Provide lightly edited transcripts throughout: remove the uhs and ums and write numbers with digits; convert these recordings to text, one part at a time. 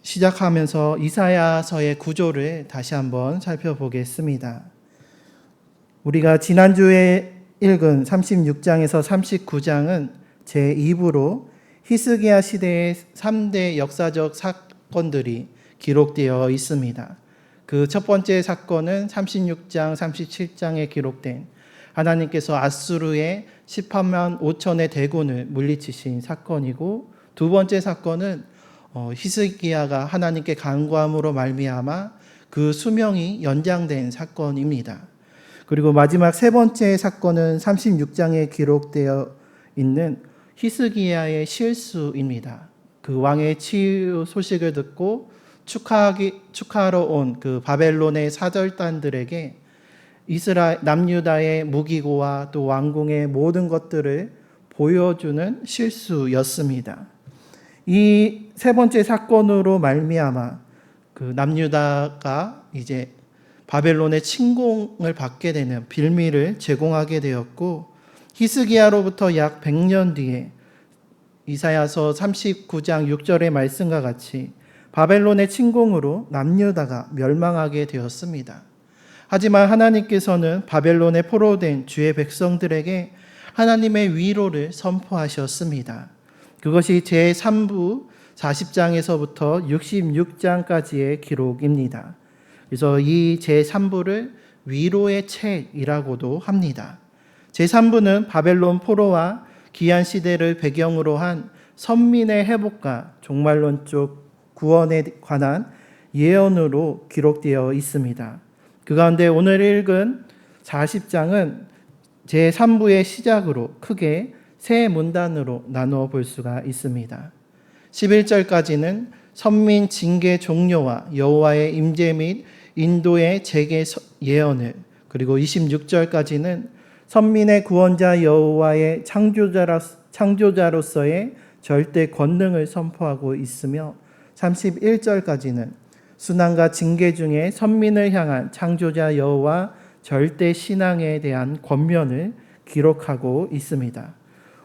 시작하면서 이사야서의 구조를 다시 한번 살펴보겠습니다. 우리가 지난주에 읽은 36장에서 39장은 제2부로 히스기야 시대의 3대 역사적 사건들이 기록되어 있습니다. 그 첫 번째 사건은 36장, 37장에 기록된 하나님께서 아수르의 18만 5천의 대군을 물리치신 사건이고, 두 번째 사건은 히스기야가 하나님께 간구함으로 말미암아 그 수명이 연장된 사건입니다. 그리고 마지막 세 번째 사건은 36장에 기록되어 있는 히스기야의 실수입니다. 그 왕의 치유 소식을 듣고 축하하러 온 그 바벨론의 사절단들에게 남유다의 무기고와 또 왕궁의 모든 것들을 보여주는 실수였습니다. 이 세 번째 사건으로 말미암아 그 남유다가 이제 바벨론의 침공을 받게 되는 빌미를 제공하게 되었고, 히스기야로부터 약 100년 뒤에 이사야서 39장 6절의 말씀과 같이 바벨론의 침공으로 남유다가 멸망하게 되었습니다. 하지만 하나님께서는 바벨론에 포로된 주의 백성들에게 하나님의 위로를 선포하셨습니다. 그것이 제3부 40장에서부터 66장까지의 기록입니다. 그래서 이 제3부를 위로의 책이라고도 합니다. 제3부는 바벨론 포로와 기한 시대를 배경으로 한 선민의 회복과 종말론적 구원에 관한 예언으로 기록되어 있습니다. 그 가운데 오늘 읽은 40장은 제3부의 시작으로 크게 세 문단으로 나누어 볼 수가 있습니다. 11절까지는 선민 징계 종료와 여호와의 임재 및 인도의 재개 예언을, 그리고 26절까지는 선민의 구원자 여호와의 창조자로서의 절대 권능을 선포하고 있으며, 31절까지는 순환과 징계 중에 선민을 향한 창조자 여호와 절대 신앙에 대한 권면을 기록하고 있습니다.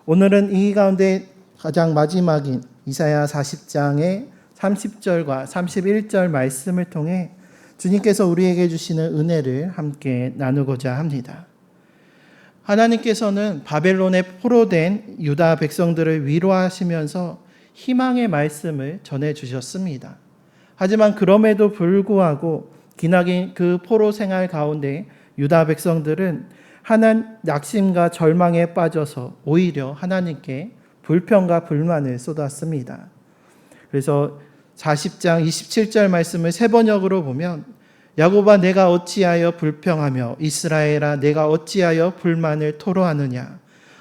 오늘은 이 가운데 가장 마지막인 이사야 40장의 30절과 31절 말씀을 통해 주님께서 우리에게 주시는 은혜를 함께 나누고자 합니다. 하나님께서는 바벨론에 포로된 유다 백성들을 위로하시면서 희망의 말씀을 전해주셨습니다. 하지만 그럼에도 불구하고 기나긴 그 포로 생활 가운데 유다 백성들은 낙심과 절망에 빠져서 오히려 하나님께 불평과 불만을 쏟았습니다. 그래서 40장 27절 말씀을 세 번역으로 보면, 야곱아 내가 어찌하여 불평하며 이스라엘아 내가 어찌하여 불만을 토로하느냐,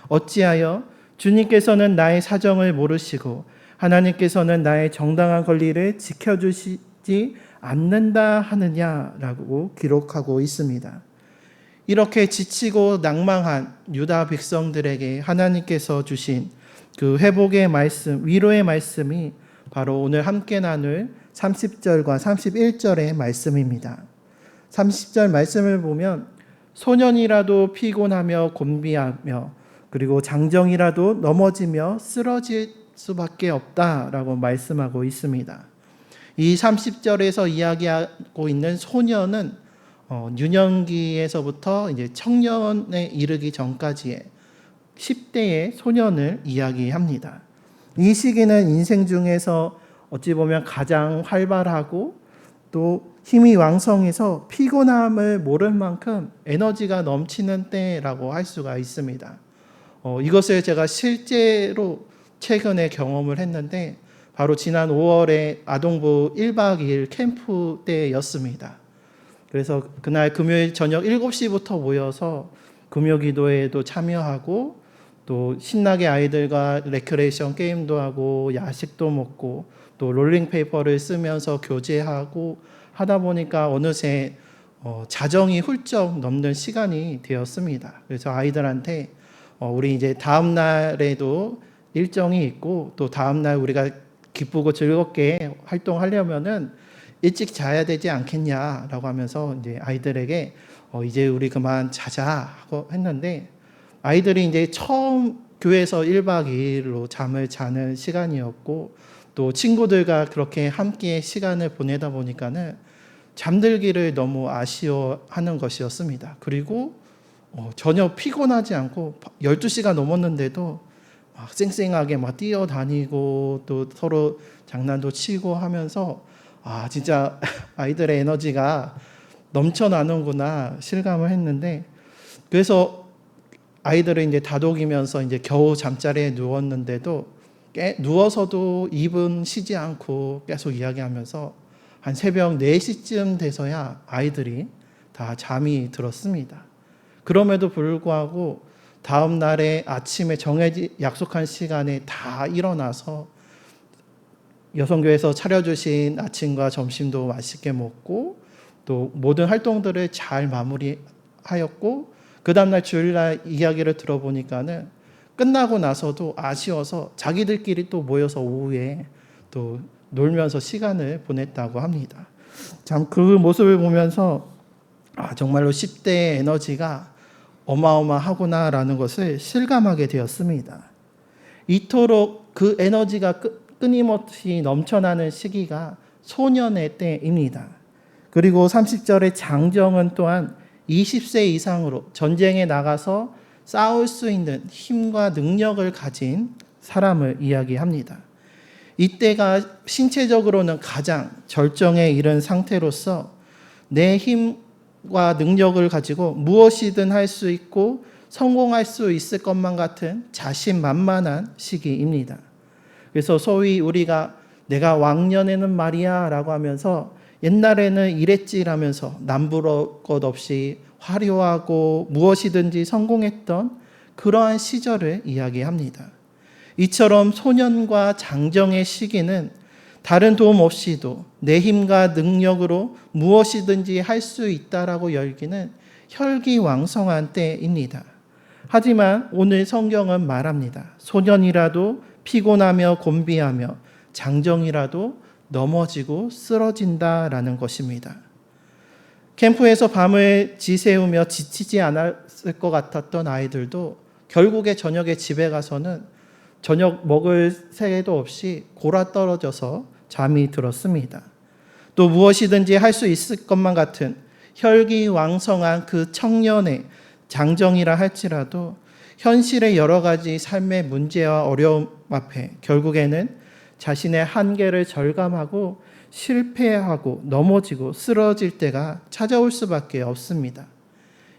어찌하여 주님께서는 나의 사정을 모르시고 하나님께서는 나의 정당한 권리를 지켜주시지 않는다 하느냐라고 기록하고 있습니다. 이렇게 지치고 낭망한 유다 백성들에게 하나님께서 주신 그 회복의 말씀, 위로의 말씀이 바로 오늘 함께 나눌 30절과 31절의 말씀입니다. 30절 말씀을 보면 소년이라도 피곤하며 곤비하며 그리고 장정이라도 넘어지며 쓰러질 수밖에 없다라고 말씀하고 있습니다. 이 30절에서 이야기하고 있는 소년은 유년기에서부터 이제 청년에 이르기 전까지의 10대의 소년을 이야기합니다. 이 시기는 인생 중에서 어찌 보면 가장 활발하고 또 힘이 왕성해서 피곤함을 모를 만큼 에너지가 넘치는 때라고 할 수가 있습니다. 이것을 제가 실제로 최근에 경험을 했는데 바로 지난 5월에 아동부 1박 2일 캠프 때였습니다. 그래서 그날 금요일 저녁 7시부터 모여서 금요 기도회에도 참여하고 또 신나게 아이들과 레크레이션 게임도 하고 야식도 먹고 또 롤링페이퍼를 쓰면서 교제하고 하다 보니까 어느새 자정이 훌쩍 넘는 시간이 되었습니다. 그래서 아이들한테 우리 이제 다음 날에도 일정이 있고 또 다음 날 우리가 기쁘고 즐겁게 활동하려면은 일찍 자야 되지 않겠냐라고 하면서 이제 아이들에게 이제 우리 그만 자자 하고 했는데, 아이들이 이제 처음 교회에서 1박 2일로 잠을 자는 시간이었고 또 친구들과 그렇게 함께 시간을 보내다 보니까는 잠들기를 너무 아쉬워하는 것이었습니다. 그리고 전혀 피곤하지 않고 12시가 넘었는데도 막 쌩쌩하게 막 뛰어다니고 또 서로 장난도 치고 하면서 진짜 아이들의 에너지가 넘쳐나는구나 실감을 했는데, 그래서 아이들은 이제 다독이면서 이제 겨우 잠자리에 누웠는데도 누워서도 입은 쉬지 않고 계속 이야기하면서 한 새벽 4시쯤 돼서야 아이들이 다 잠이 들었습니다. 그럼에도 불구하고 다음 날에 아침에 약속한 시간에 다 일어나서 여성교회에서 차려주신 아침과 점심도 맛있게 먹고 또 모든 활동들을 잘 마무리하였고, 그 다음날 주일날 이야기를 들어보니까는 끝나고 나서도 아쉬워서 자기들끼리 또 모여서 오후에 또 놀면서 시간을 보냈다고 합니다. 참 그 모습을 보면서 정말로 10대의 에너지가 어마어마하구나라는 것을 실감하게 되었습니다. 이토록 그 에너지가 끊임없이 넘쳐나는 시기가 소년의 때입니다. 그리고 30절의 장정은 또한 20세 이상으로 전쟁에 나가서 싸울 수 있는 힘과 능력을 가진 사람을 이야기합니다. 이때가 신체적으로는 가장 절정에 이른 상태로서 내 힘과 능력을 가지고 무엇이든 할 수 있고 성공할 수 있을 것만 같은 자신만만한 시기입니다. 그래서 소위 우리가 내가 왕년에는 말이야 라고 하면서 옛날에는 이랬지라면서 남부러울 것 없이 화려하고 무엇이든지 성공했던 그러한 시절을 이야기합니다. 이처럼 소년과 장정의 시기는 다른 도움 없이도 내 힘과 능력으로 무엇이든지 할 수 있다라고 열기는 혈기왕성한 때입니다. 하지만 오늘 성경은 말합니다. 소년이라도 피곤하며 곤비하며 장정이라도 넘어지고 쓰러진다라는 것입니다. 캠프에서 밤을 지새우며 지치지 않았을 것 같았던 아이들도 결국에 저녁에 집에 가서는 저녁 먹을 새도 없이 골아떨어져서 잠이 들었습니다. 또 무엇이든지 할 수 있을 것만 같은 혈기왕성한 그 청년의 장정이라 할지라도 현실의 여러 가지 삶의 문제와 어려움 앞에 결국에는 자신의 한계를 절감하고 실패하고 넘어지고 쓰러질 때가 찾아올 수밖에 없습니다.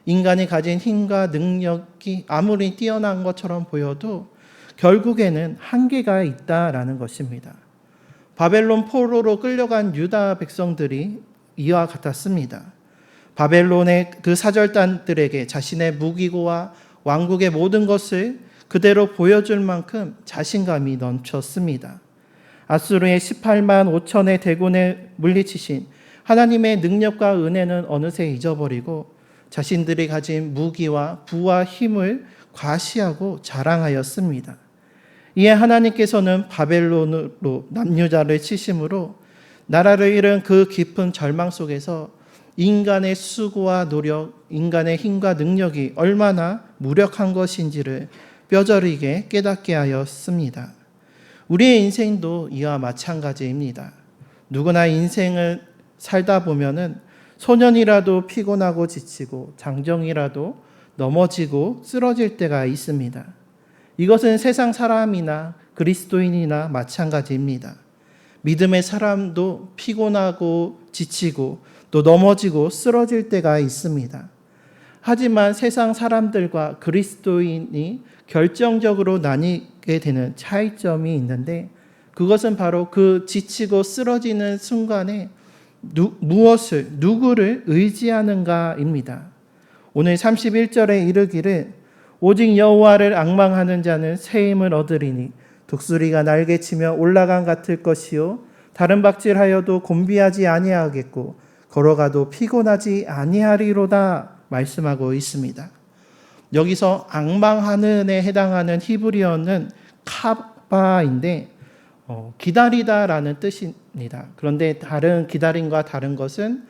인간이 가진 힘과 능력이 아무리 뛰어난 것처럼 보여도 결국에는 한계가 있다라는 것입니다. 바벨론 포로로 끌려간 유다 백성들이 이와 같았습니다. 바벨론의 그 사절단들에게 자신의 무기고와 왕국의 모든 것을 그대로 보여줄 만큼 자신감이 넘쳤습니다. 아수르의 18만 5천의 대군을 물리치신 하나님의 능력과 은혜는 어느새 잊어버리고 자신들이 가진 무기와 부와 힘을 과시하고 자랑하였습니다. 이에 하나님께서는 바벨론으로 남유다를 치심으로 나라를 잃은 그 깊은 절망 속에서 인간의 수고와 노력, 인간의 힘과 능력이 얼마나 무력한 것인지를 뼈저리게 깨닫게 하였습니다. 우리의 인생도 이와 마찬가지입니다. 누구나 인생을 살다 보면은 소년이라도 피곤하고 지치고 장정이라도 넘어지고 쓰러질 때가 있습니다. 이것은 세상 사람이나 그리스도인이나 마찬가지입니다. 믿음의 사람도 피곤하고 지치고 또 넘어지고 쓰러질 때가 있습니다. 하지만 세상 사람들과 그리스도인이 결정적으로 나뉘게 되는 차이점이 있는데, 그것은 바로 그 지치고 쓰러지는 순간에 누구를 의지하는가입니다. 오늘 31절에 이르기를 오직 여호와를 앙망하는 자는 새 힘을 얻으리니 독수리가 날개치며 올라간 같을 것이요 다른 박질하여도 곤비하지 아니하겠고 걸어가도 피곤하지 아니하리로다 말씀하고 있습니다. 여기서 앙망하는에 해당하는 히브리어는 카바인데 기다리다라는 뜻입니다. 그런데 다른 기다림과 다른 것은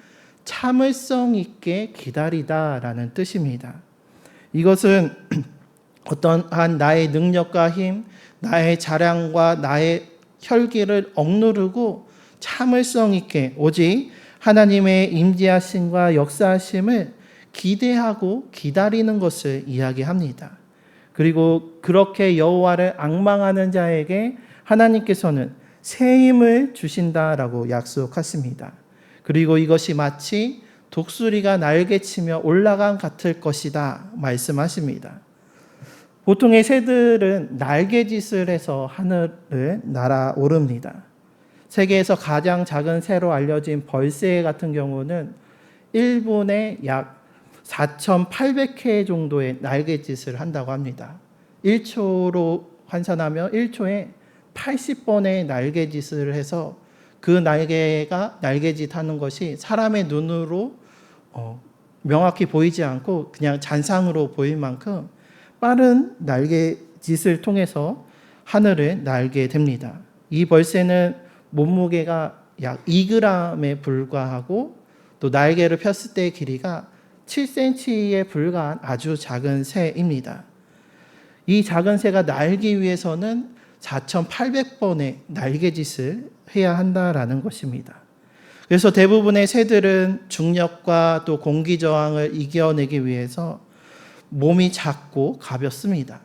참을성 있게 기다리다라는 뜻입니다. 이것은 어떠한 나의 능력과 힘, 나의 자랑과 나의 혈기를 억누르고 참을성 있게 오직 하나님의 임재하심과 역사하심을 기대하고 기다리는 것을 이야기합니다. 그리고 그렇게 여호와를 앙망하는 자에게 하나님께서는 새 힘을 주신다라고 약속하십니다. 그리고 이것이 마치 독수리가 날개치며 올라간 같을 것이다 말씀하십니다. 보통의 새들은 날개짓을 해서 하늘을 날아오릅니다. 세계에서 가장 작은 새로 알려진 벌새 같은 경우는 1분에 약 4,800회 정도의 날개짓을 한다고 합니다. 1초로 환산하면 1초에 80번의 날개짓을 해서 그 날개가 날개짓 하는 것이 사람의 눈으로 명확히 보이지 않고 그냥 잔상으로 보일 만큼 빠른 날개짓을 통해서 하늘을 날게 됩니다. 이 벌새는 몸무게가 약 2g에 불과하고 또 날개를 폈을 때의 길이가 7cm에 불과한 아주 작은 새입니다. 이 작은 새가 날기 위해서는 4,800번의 날개짓을 해야 한다라는 것입니다. 그래서 대부분의 새들은 중력과 또 공기 저항을 이겨내기 위해서 몸이 작고 가볍습니다.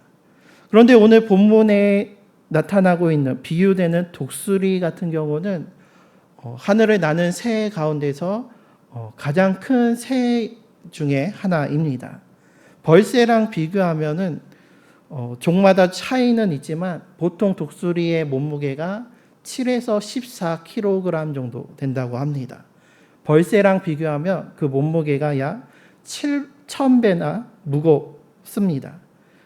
그런데 오늘 본문에 나타나고 있는 비유되는 독수리 같은 경우는 하늘을 나는 새 가운데서 가장 큰 새 중에 하나입니다. 벌새랑 비교하면은 종마다 차이는 있지만 보통 독수리의 몸무게가 7에서 14kg 정도 된다고 합니다. 벌새랑 비교하면 그 몸무게가 약 7,000배나 무겁습니다.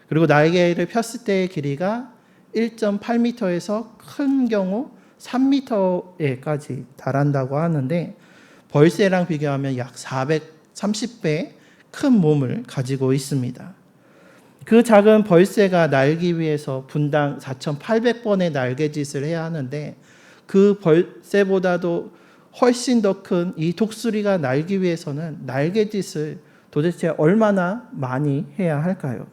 그리고 날개를 폈을 때의 길이가 1.8m에서 큰 경우 3m에까지 달한다고 하는데 벌새랑 비교하면 약 430배 큰 몸을 가지고 있습니다. 그 작은 벌새가 날기 위해서 분당 4,800번의 날개짓을 해야 하는데 그 벌새보다도 훨씬 더 큰 이 독수리가 날기 위해서는 날개짓을 도대체 얼마나 많이 해야 할까요?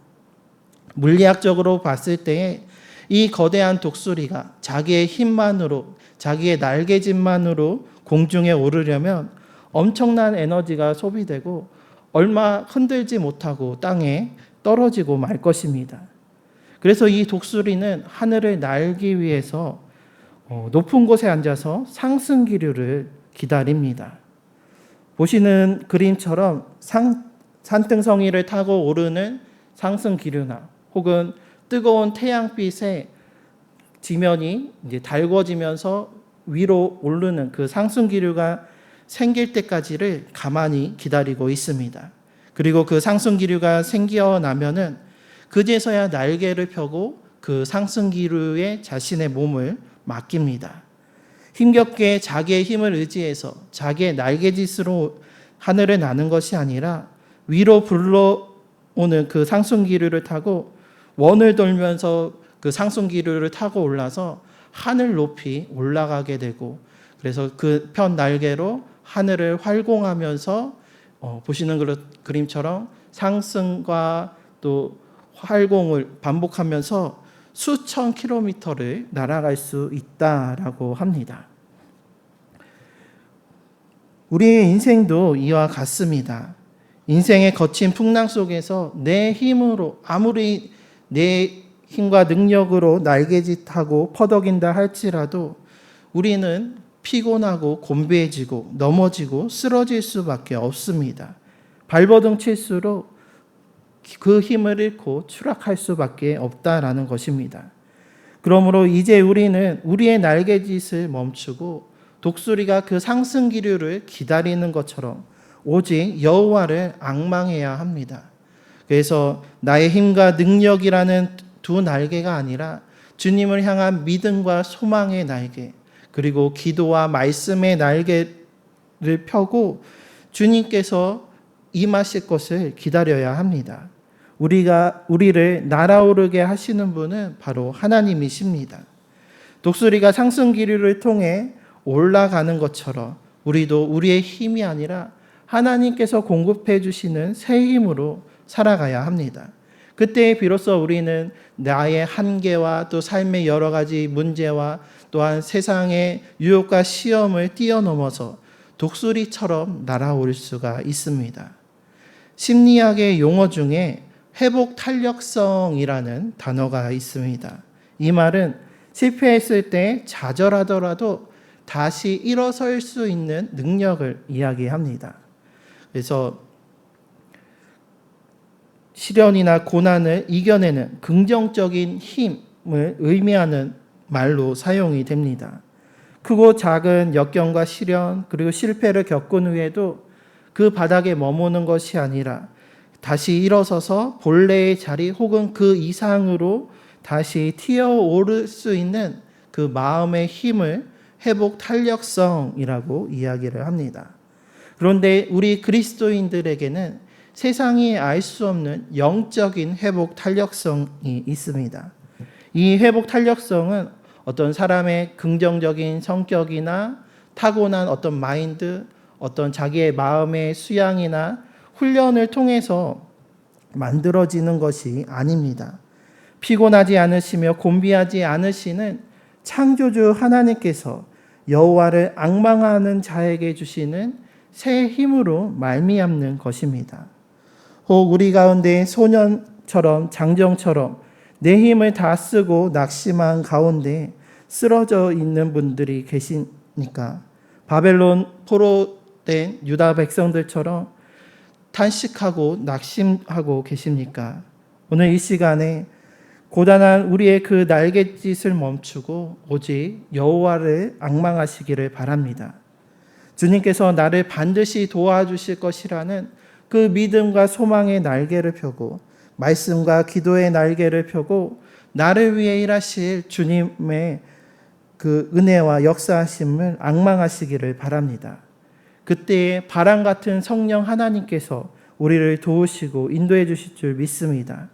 물리학적으로 봤을 때 이 거대한 독수리가 자기의 힘만으로, 자기의 날개짓만으로 공중에 오르려면 엄청난 에너지가 소비되고 얼마 흔들지 못하고 땅에 떨어지고 말 것입니다. 그래서 이 독수리는 하늘을 날기 위해서 높은 곳에 앉아서 상승 기류를 기다립니다. 보시는 그림처럼 산등성이를 타고 오르는 상승 기류나 혹은 뜨거운 태양빛에 지면이 이제 달궈지면서 위로 오르는 그 상승 기류가 생길 때까지를 가만히 기다리고 있습니다. 그리고 그 상승 기류가 생겨나면은 그제서야 날개를 펴고 그 상승 기류에 자신의 몸을 맡깁니다. 힘겹게 자기의 힘을 의지해서 자기의 날개짓으로 하늘을 나는 것이 아니라 위로 불러오는 그 상승 기류를 타고 원을 돌면서 그 상승 기류를 타고 올라서 하늘 높이 올라가게 되고 그래서 그 편 날개로 하늘을 활공하면서 보시는 그림처럼 상승과 또 활공을 반복하면서 수천 킬로미터를 날아갈 수 있다라고 합니다. 우리의 인생도 이와 같습니다. 인생의 거친 풍랑 속에서 내 힘으로 아무리 내 힘과 능력으로 날개짓하고 퍼덕인다 할지라도 우리는 피곤하고 곤배해지고 넘어지고 쓰러질 수밖에 없습니다. 발버둥 칠수록 그 힘을 잃고 추락할 수밖에 없다라는 것입니다. 그러므로 이제 우리는 우리의 날개짓을 멈추고 독수리가 그 상승 기류를 기다리는 것처럼 오직 여호와를 앙망해야 합니다. 그래서 나의 힘과 능력이라는 두 날개가 아니라 주님을 향한 믿음과 소망의 날개, 그리고 기도와 말씀의 날개를 펴고 주님께서 임하실 것을 기다려야 합니다. 우리를 날아오르게 하시는 분은 바로 하나님이십니다. 독수리가 상승 기류를 통해 올라가는 것처럼 우리도 우리의 힘이 아니라 하나님께서 공급해 주시는 새 힘으로 살아가야 합니다. 그때 비로소 우리는 나의 한계와 또 삶의 여러 가지 문제와 또한 세상의 유혹과 시험을 뛰어넘어서 독수리처럼 날아올 수가 있습니다. 심리학의 용어 중에 회복 탄력성이라는 단어가 있습니다. 이 말은 실패했을 때 좌절하더라도 다시 일어설 수 있는 능력을 이야기합니다. 그래서 시련이나 고난을 이겨내는 긍정적인 힘을 의미하는 말로 사용이 됩니다. 크고 작은 역경과 시련 그리고 실패를 겪은 후에도 그 바닥에 머무는 것이 아니라 다시 일어서서 본래의 자리 혹은 그 이상으로 다시 튀어오를 수 있는 그 마음의 힘을 회복 탄력성이라고 이야기를 합니다. 그런데 우리 그리스도인들에게는 세상이 알 수 없는 영적인 회복 탄력성이 있습니다. 이 회복 탄력성은 어떤 사람의 긍정적인 성격이나 타고난 어떤 마인드, 어떤 자기의 마음의 수양이나 훈련을 통해서 만들어지는 것이 아닙니다. 피곤하지 않으시며 곤비하지 않으시는 창조주 하나님께서 여호와를 앙망하는 자에게 주시는 새 힘으로 말미암는 것입니다. 혹 우리 가운데 소년처럼 장정처럼 내 힘을 다 쓰고 낙심한 가운데 쓰러져 있는 분들이 계시니까 바벨론 포로된 유다 백성들처럼 탄식하고 낙심하고 계십니까? 오늘 이 시간에 고단한 우리의 그 날갯짓을 멈추고 오직 여호와를 앙망하시기를 바랍니다. 주님께서 나를 반드시 도와주실 것이라는 그 믿음과 소망의 날개를 펴고 말씀과 기도의 날개를 펴고 나를 위해 일하실 주님의 그 은혜와 역사하심을 앙망하시기를 바랍니다. 그때에 바람 같은 성령 하나님께서 우리를 도우시고 인도해 주실 줄 믿습니다.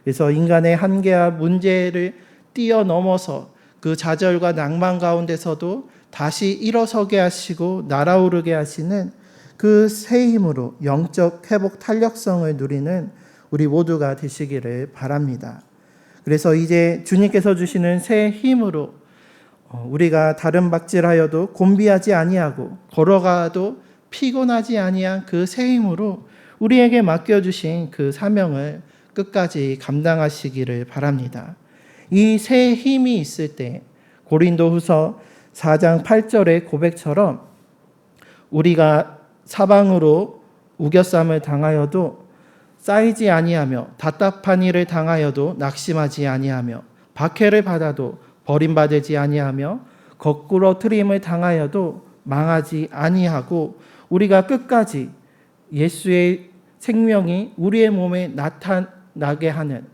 그래서 인간의 한계와 문제를 뛰어넘어서 그 좌절과 낭만 가운데서도 다시 일어서게 하시고 날아오르게 하시는 그 새 힘으로 영적 회복 탄력성을 누리는 우리 모두가 되시기를 바랍니다. 그래서 이제 주님께서 주시는 새 힘으로 우리가 다른 박질하여도 곤비하지 아니하고 걸어가도 피곤하지 아니한 그 새 힘으로 우리에게 맡겨주신 그 사명을 끝까지 감당하시기를 바랍니다. 이 새 힘이 있을 때 고린도후서 4장 8절의 고백처럼 우리가 사방으로 우겨쌈을 당하여도 쌓이지 아니하며 답답한 일을 당하여도 낙심하지 아니하며 박해를 받아도 버림받지 아니하며 거꾸로 트림을 당하여도 망하지 아니하고 우리가 끝까지 예수의 생명이 우리의 몸에 나타나게 하는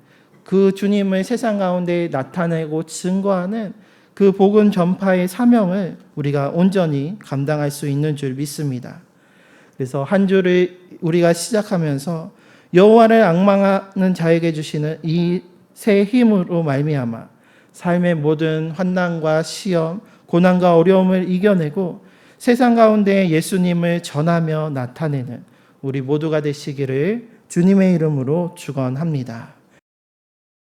그 주님을 세상 가운데 나타내고 증거하는 그 복음 전파의 사명을 우리가 온전히 감당할 수 있는 줄 믿습니다. 그래서 한 주를 우리가 시작하면서 여호와를 앙망하는 자에게 주시는 이 새 힘으로 말미암아 삶의 모든 환난과 시험, 고난과 어려움을 이겨내고 세상 가운데 예수님을 전하며 나타내는 우리 모두가 되시기를 주님의 이름으로 축원합니다.